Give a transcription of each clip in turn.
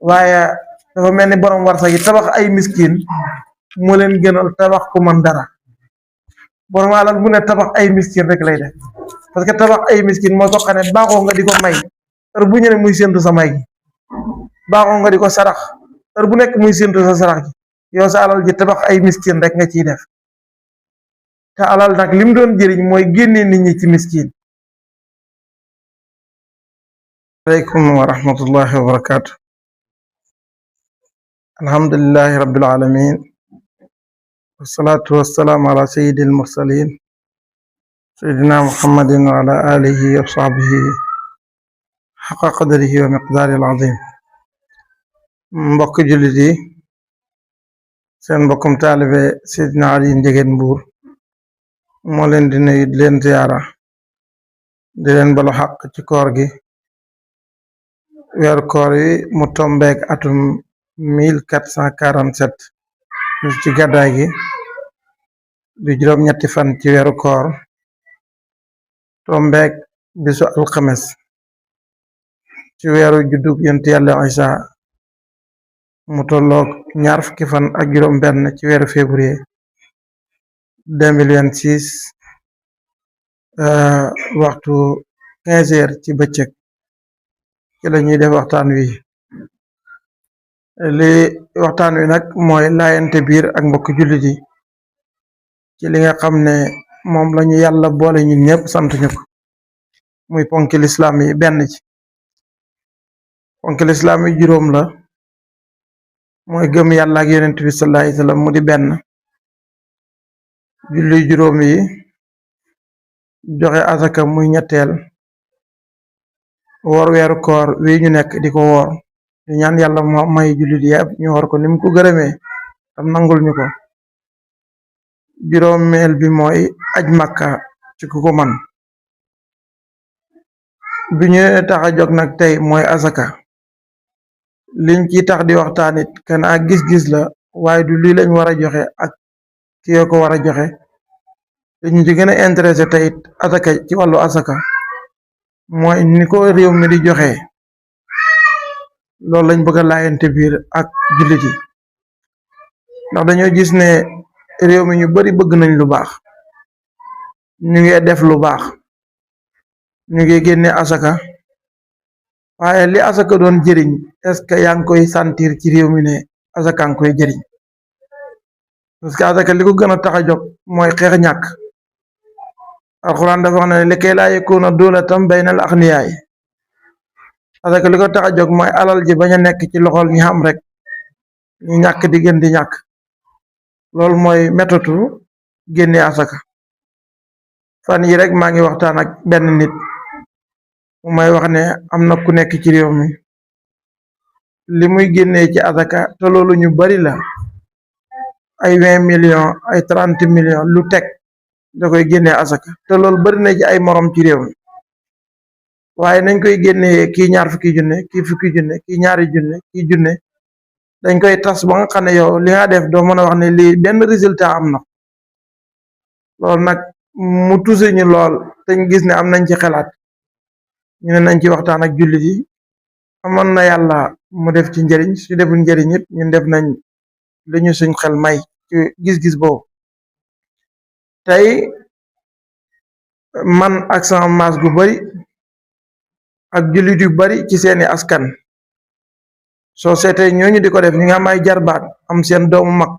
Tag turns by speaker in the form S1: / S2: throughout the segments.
S1: waaye dafa mel ni borom warsa yi tabax ay miskin moo leen gënal tabax ku man dara. borom alal bu ne tabax ay miskin rek lay def parce que tabax ay miskin moo tax ne baaxoo nga di ko may heure bu ñu ne muy séntu sa may gi baaxoo nga di ko sarax heure bu nekk muy séntu sa sarax gi yow sa alal ji tabax ay miskin rek nga ciy def te alal nag lim doon jëriñ mooy génne nit ñi ci miskin. aleykum wa rahmatullahi wa barakaatu. alhamdulillahi rabbil alamin wasalaatu wasalaamu ala sayyidil mursalin sayyidina muhammadin wa ala alihi wa sahbihi xaqa qadrihi wa miqdaari al azim. mbokk jullit yi, seen mbokkum taalibe Seydina Ali Ndiéguène Mbour moo leen di nuyu di leen ziyaara di leen balu xaq ci koor gi. weeru koor yi mu tombeek atum 1447 ci gàddaay gi di juróom-ñetti fan ci weeru koor tombeek bisu alxames ci weeru juddug yonent Yàlla Isa mu tolloog ñaar fukki fan ak juróom benn ci weeru février 2026 waxtu 15 heures ci bëccëg ci la ñuy def waxtaan wi. waxtaan wi nag mooy laayante biir ak mbokk jullit yi ci li nga xam ne moom lañu yàlla boole ñun ñëpp sant ñu ko muy ponki lislaam yi benn ci ponki lislaam yi juróom la, mooy gëm yàlla ak yonent bi sallallahu alayhi wasallam mu di benn, julli juróom yi, joxe asaka muy ñetteel, woor weeru koor wi ñu nekk di ko woor ñu ñaan yàlla moo may jullit yëpp ñu woor ko ni mu ko gërëmee tam nangul ñu ko. juróomeel bi mooy aj makka ci ku ko man. bi ñu tax a jóg nag tey mooy asaka. liñ ci tax di waxtaanit kan ak gis-gis la waaye du lii lañ war a joxe ak ki ko war a joxe. liñ ci gën a intéressé teyit asaka ci wàllu asaka mooy ni ko réew mi di joxe. loolu lañ bëgg a laayante biir ak jullit yi ndax dañoo gis ne réew mi ñu bari bëgg nañ lu baax, ñu ngi def lu baax, ñu ngi génne asaka, waaye li asaka doon jëriñ est-ce que yaa ngi koy sentir ci réew mi ne asaka ngi koy jëriñ? parce que asaka li ko gën a tax a jóg mooy xeex ñàkk. alxuraan dafa wax ne li kay laa yakuuna dawlatan baynal axniyaay. asaka li ko tax a jóg mooy alal ji bañ a nekk ci loxol ñi xam rek ñu ñàkk di gën di ñàkk. loolu mooy méthode génne asaka. fan yi rek maa ngi waxtaan ak benn nit mu may wax ne am na ku nekk ci réew mi li muy génnee ci asaka te loolu ñu bari la, ay 20 millions ay 30 millions lu teg da koy génnee asaka te loolu bari na ci ay morom ci réew mi. waaye nañ koy génnee kii ñaar fukki junne, kii fukki junne, kii ñaari junne, kii junne, dañ koy tas ba nga xam ne yow li nga def doo mën a wax ne lii benn résultat am na. loolu nag mu tuse ñu lool te ñu gis ne am nañ ci xalaat ñu ne nañ ci waxtaan ak jullit yi. amoon na yàlla mu def ci njëriñ, su deful njëriñ it ñun def nañ li ñu suñ xel may ci gis-gis boobu. tey man ak sama maas gu bari ak jullit yu bari ci seeni askan soo seetee ñooñu di ko def ñu ngi am ay jarbaat am seen doomu mag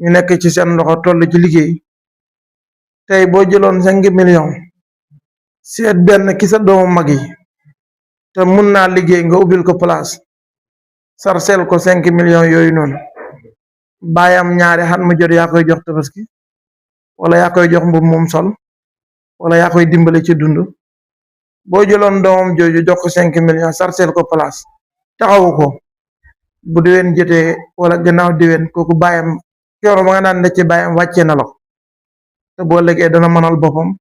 S1: ñu nekk ci seen loxo toll ci liggéey. tey boo jëloon 5 millions seet benn ki sa doomu mag yi te mun naa liggéey nga ubbil ko place sarcel ko 5 millions yooyu noonu baayam ñaari xat mu jot yaa koy jox tabaski wala yaa koy jox mbub moom sol wala yaa koy dimbale ci dund. boo jëloon doomam jooju jox ko 5 millions sarcel ko place taxawu ko bu déwén jotee wala gannaaw déwén kooku baayam coono ba nga daan ne ci baayam wàccee na la ko te boo léegi dana mënal boppam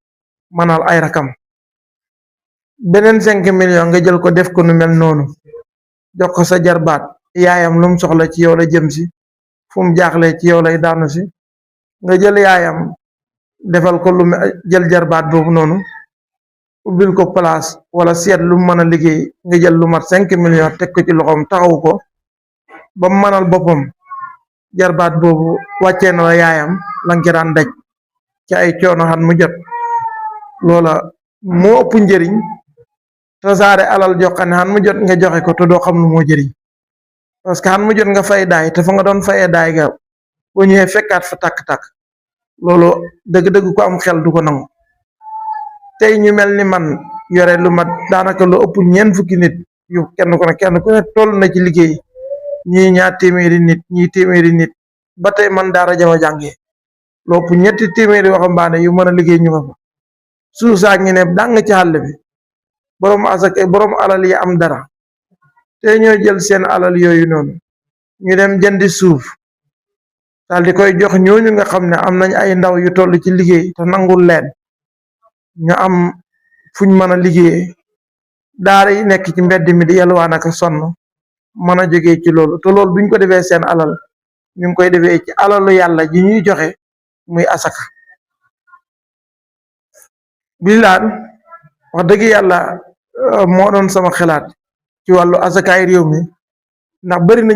S1: mënal ay rakam. beneen 5 millions nga jël ko def ko nu mel noonu jox ko sa jarbaat yaayam lu mu soxla ci yow la jëm si, fu mu jaaxlee ci yow lay daanu si, nga jël yaayam defal ko lu jël jarbaat boobu noonu ubbil ko place wala seet lu mën a liggéey nga jël lu mat 5 millions teg ko ci loxoom taxaw ko ba mu mënal boppam jarbaat boobu wàccee na la yaayam la nga ci daan daj ci ay coono xat mu jot loola moo ëpp njëriñ tasaare alal jox ne xan mu jot nga joxe ko te doo xam lu moo jëriñ parce que xan mu jot nga fay daay te fa nga doon fayee daay ga boo ñëwee fekkaat fa tàkk-tàkk loolu dëgg-dëgg ko am xel du ko nangu tey ñu mel ni man yore lu mat daanaka lu ëpp ñeent fukki nit yu kenn ku ne toll na ci liggéey ñii ñaar téeméeri nit ñii téeméeri nit ba tey man daara jama jàngee lu ëpp ñetti téeméeri waxambaane yu mën a liggéey ñu nga fa suuf saa ngi ne dàng ci àll bi borom asaka borom alal yi am dara te ñoo jël seen alal yooyu noonu ñu dem jëndi suuf daal di koy jox ñooñu nga xam ne am nañ ay ndaw yu toll ci liggéey te nangul leen ñu am fuñ mën a liggéeyee daara yi nekk ci mbedd mi di yalwaan ak sonn mën a jógee ci loolu te loolu duñ ko defee seen alal ñu ngi koy defee ci alalu yàlla ji ñuy joxe muy asaka bilaan wax dëgg yàlla moo doon sama xalaat ci wàllu asakaay réew mi ndax bari na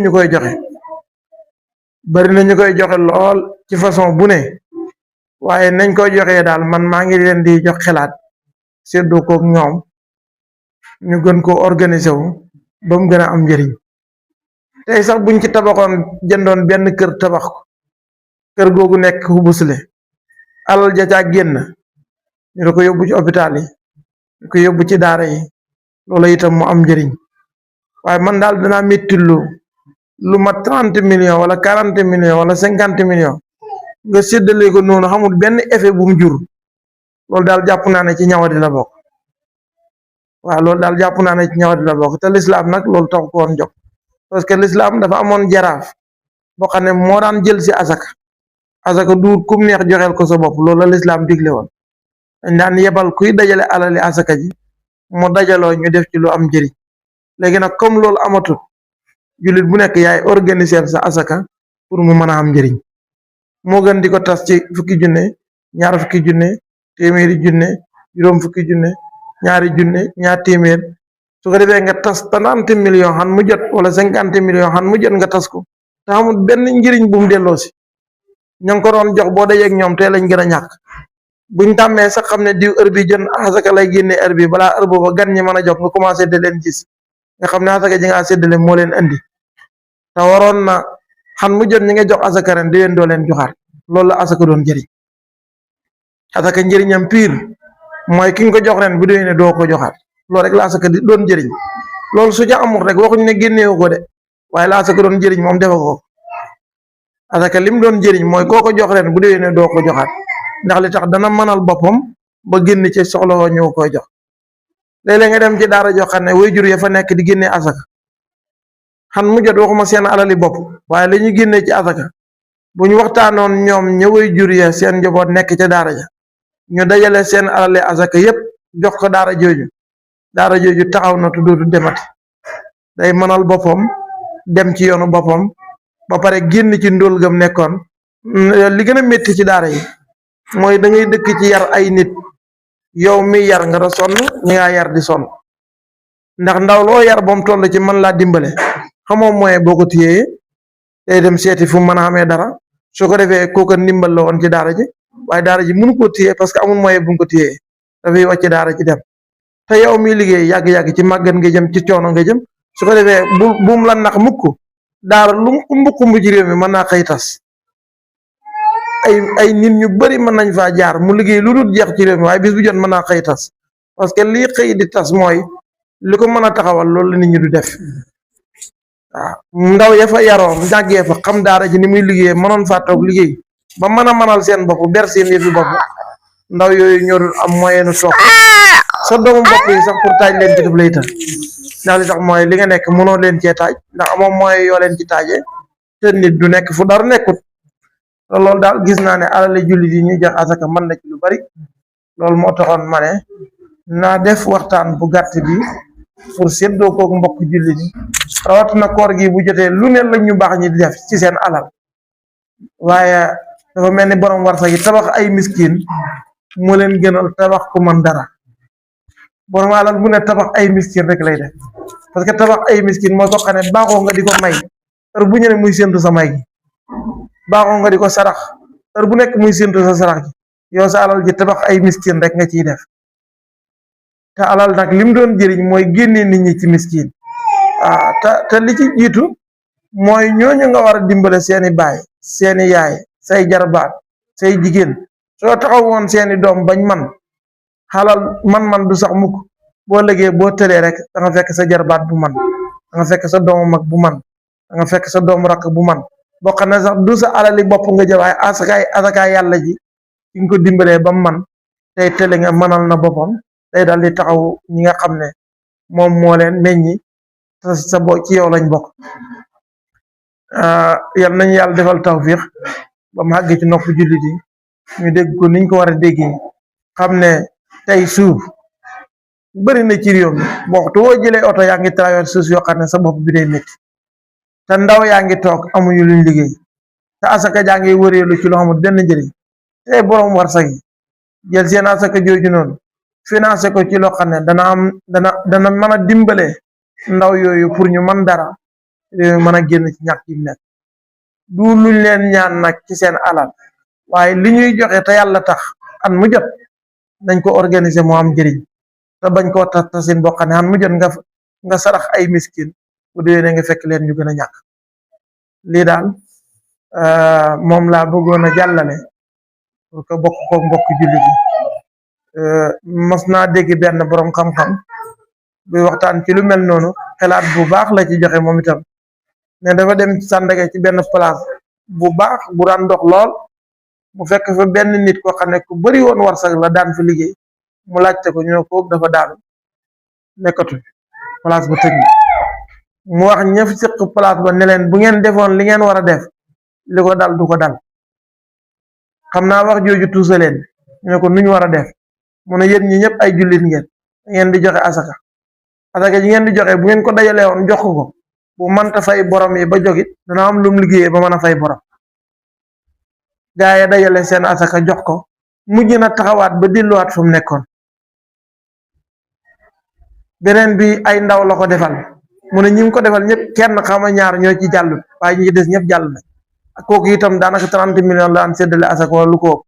S1: ñu koy joxe lool ci façon bu ne waaye nañ koy joxee daal man maa ngi leen di jox xalaat seddoo kook ñoom ñu gën ko organiser wu ba mu gën a am njëriñ tey sax buñ ci tabaxoon jëndoon benn kër tabax ko kër googu nekk Hubusle alal ja caa génn ñu da ko yóbbu ci hôpital yi ñu ko yóbbu ci daara yi loolu itam mu am njëriñ waaye man daal danaa métti lu mat 30 millions wala 40 millions wala 50 millions nga séddale ko noonu xamul benn effet bu mu jur loolu daal jàpp naa ne ci ñawadi la bokk waaw loolu daal jàpp naa ne ci ñawadi la bokk te lislaam nag loolu tax ko woon jóg parce que lislaam dafa amoon jaraaf boo xam ne moo daan jël si asaka duut kum neex joxeel ko sa bopp loolu la lislaam digle woon dañ daan yebal kuy dajale alali asaka ji mu dajaloo ñu def ci lu am njëriñ léegi nag comme loolu amatul jullit bu nekk yaay organiser sa asaka pour mu mën a am njëriñ moo gën di ko tas ci fukki junne ñaar fukki junne téeméeri junne juróom fukki junne ñaari junne ñaar téeméer su ko defee nga tas 30 millions xan mu jot wala 50 millions xan mu jot nga tas ko te amul benn njëriñ bu mu delloo si ña ngi ko doon jox boo dajeeg ñoom te lañ gën a ñàkk buñ tàmmee sax xam ne diw heure bi jën asaka lay génne heure bi balaa heure booba gan ñi mën a jox nga commencé de leen gis nga xam ne asaka ji nga séddale moo leen andi te waroon na xan mu jot ñi nga jox asaka ren di leen doo leen joxaat loolu la asaka doon njëriñ asaka njëriñam pire mooy ki nga ko jox ren bu dee ne doo ko joxaat loolu rek la asaka di doon njëriñ loolu su ca amul rek waxuñ ne génneewu ko de waaye la asaka doon njëriñ moom defa ko asaka lim doon njëriñ mooy koo ko jox ren bu dee ne doo ko joxaat ndax li tax dana mënal boppam ba génn ci soxla woo ñëw koy jox léeg-léeg nga dem ci daara jox xam ne waajur ya fa nekk di génnee asaka xan mu jot waxuma seen alali bopp waaye la ñuy génnee ci asaka bu ñu waxtaanoon ñoom ña waajur ya seen njaboot nekk ca daara ja ñu dajale seen alali asaka yépp jox ko daara jooju taxaw na tu dootu demati day mënal boppam dem ci yoonu boppam ba pare génn ci ndóol gam nekkoon li gën a métti ci daara yi mooy da ngay dëkk ci yar ay nit yow mi yar nga da sonn ñi nga yar di sonn ndax ndaw loo yar boom toll ci mën laa dimbale xamoo moyen boo ko téyee day dem seeti fu mën a xamee dara su ko defee kooka ndimbal la woon ci daara ji waaye daara ji mënu koo téyee parce que amul moyen bu mu ko téyee dafay wàcc daara ji dem te yow mi liggéey yàgg-yàgg ci màggat nga jëm ci coono nga jëm su ko defee buum la nax mukk daara lu mu xumb ci réew mi mën naa xëy tas ay nit ñu bari mën nañ faa jaar mu liggéey lu dul jeex ci réew mi waaye bis bu jot mën naa xëy tas parce que lii xëy di tas mooy li ko mën a taxawal loolu la nit ñi du def waaw ndaw ya fa yaroo jàggee fa xam daara ji ni muy liggéey mënoon faa toog liggéey ba mën a mënal seen bopp ber seen yëfi bopp ndaw yooyu ñoo dul am moyen nu toog sa doomu bopp yi sax pour taaj leen ci def lay tax ndax li tax mooy li nga nekk mënoo leen cee taaj ndax amoo moyen yoo leen ci taajee te nit du nekk fu dara nekkut loolu daal gis naa ne alali jullit yi ñuy jox asaka mën na ci lu bari loolu moo taxoon ma ne naa def waxtaan bu gàtt bi pour séddoo kook mbokk jullit yi rawatina koor gi bu jotee lu ne lañ ñu baax ñi di def ci seen alal waaye dafa mel ni borom warsa gi tabax ay miskin moo leen gënal tabax ku man dara borom alal bu ne tabax ay miskin rek lay def parce que tabax ay miskin mooy ko xam ne baaxoo nga di ko may heure bu ñëwee muy séntu sa may gi baaxoo nga di ko sarax heure bu nekk muy séntu sa sarax gi yow sa alal ji tabax ay miskin rek nga ciy def te alal nag lim doon jëriñ mooy génnee nit ñi ci miskin te li ci jiitu mooy ñooñu nga war a dimbale seeni baay seeni yaay say jarbaat say jigéen soo taxaw woon seeni doom bañ man xalal man du sax mukk boo lëgee boo tëlee rek da nga fekk sa jarbaat bu man da nga fekk sa doomu mag bu man da nga fekk sa doomu rakk bu man boo xam ne sax du sa alali bopp nga jël waaye asakaay yàlla ji ci nga ko dimbalee ba man tey tële nga mënal na boppam day dal di taxaw ñi nga xam ne moom moo leen meññi sa bo ci yow lañ bokk yal nañu yàlla defal tawfiix ba mu àgg ci nopp jullit yi ñu dégg ko niñ ko war a déggee xam ne tey suuf bëri na ci réew mi waxtu woo jëlee oto yaa ngi traverse suuf yoo xam ne sa bopp bi day métti te ndaw yaa ngi toog amuñu luñ liggéey te asaka jaa ngi wëreelu ci loo xamul benn njëriñ te borom warsak yi jël seen asaka jooju noonu financé ko ci loo xam ne dana mën a dimbale ndaw yooyu pour ñu mën dara réew mi mën a génn ci ñàkk yi nekk du luñ leen ñaan nag ci seen alal waaye li ñuy joxe te yàlla tax an mu jot nañ ko organiser moo am njëriñ te bañ koo tasin boo xam ne an mu jot nga sarax ay miskin bu déwénee nga fekk leen ñu gën a ñàkk lii daal moom laa bëggoon a jàllale pour que bokk ko mbokk jullit yi mas naa dégg benn borom xam-xam buy waxtaan ci lu mel noonu xelaat bu baax la ci joxe moom itam ne dafa dem Sandaga ci benn place bu baax bu daan dox lool mu fekk fa benn nit koo xam ne ku bari woon warsak la daan fi liggéey mu laajte ko ñu ne ko dafa daanu nekkatu place ba tëj mu wax ñëf sëq place ba ne leen bu ngeen defoon li ngeen war a def li ko dal du ko dal xam naa wax jooju tuusa leen ñu ne ko nuñ war a def mu ne yéen ñi ñëpp ay jullit ngeen di joxe asaka ji ngeen di joxe bu ngeen ko dajalee woon jox ko bu mënta fay borom yi ba jogit dana am lum liggéeyee ba mën a fay borom gaa yi dajale seen asaka jox ko mujj na taxawaat ba delluwaat fu mu nekkoon beneen bi ay ndaw la ko defal mu ne ñi ngi ko defal ñëpp kenn xama ñaar ñoo ci jàllut waaye ñi des ñëpp jàll na ak kooku itam daanaka 30 millions la am séddale asaka wala lu ko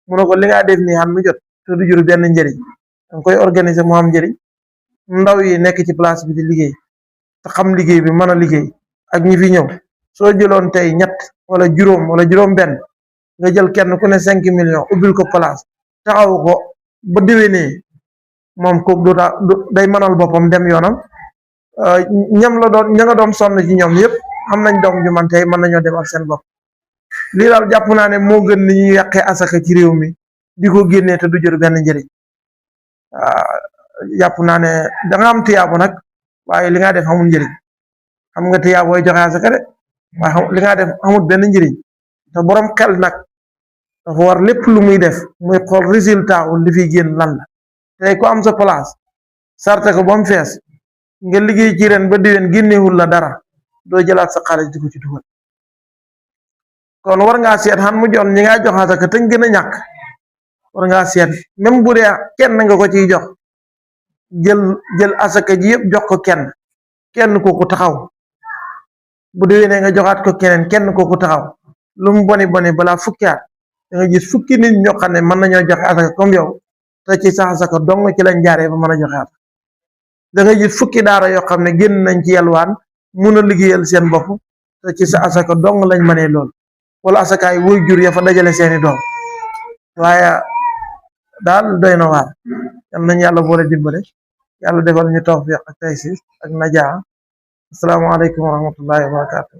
S1: mu ne ko li nga def nii xam mu jot te du jur benn njëriñ danga koy organiser moo am njëriñ ndaw yi nekk ci place bi di liggéey te xam liggéey bi mën a liggéey ak ñi fi ñëw soo jëloon tey ñett wala juróom benn nga jël kenn ku ne 5 millions ubbil ko place taxaw ko ba déwénee moom kooku day mënal boppam dem yoonam ña nga doon sonn ci ñoom yëpp am nañ doom ju man tey mën nañoo dem ak seen bopp lii daal jàpp naa ne moo gën ni ñuy yàqee asaka ci réew mi di ko génnee te du jër benn njëriñ jàpp naa ne da nga am tiyaabu nag waaye li nga def amul njëriñ xam nga tiyaabooy joxe asaka de waaye li nga def amul benn njëriñ te borom xel nag dafa war lépp lu muy def muy xool résultat wu li fiy génn lan la tey ku am sa place sarte ko ba mu fees nga liggéey ci ren ba déwén génnewul la dara doo jëlaat sa xaalis di ko ci dugal kon war ngaa seet xam mu joon ñi ngaa jox asaka te gën a ñàkk war ngaa seet même bu dee kenn nga ko ciy jox jël asaka ji yëpp jox ko kenn kooku taxaw bu déwénee nga joxaat ko kenn kooku taxaw lu mu boni balaa fukki at da nga gis fukki nit ñoo xam ne mën nañoo joxe asaka comme yow te ci sa asaka dong ci lañ jaaree ba mën a joxe asaka da nga gis fukki daara yoo xam ne génn nañ ci yalwaan mun a liggéeyal seen bopp te ci sa asaka dong lañ mënee lool wala asakaay wuy jur ya fa dajale seeni doom waaye daal doy na waar yal nañ yàlla boole dimbale yàlla defal ñu tawfiq ak taysiir ak najaa asalaamaaleykum wa rahmatullahi wa barakatuh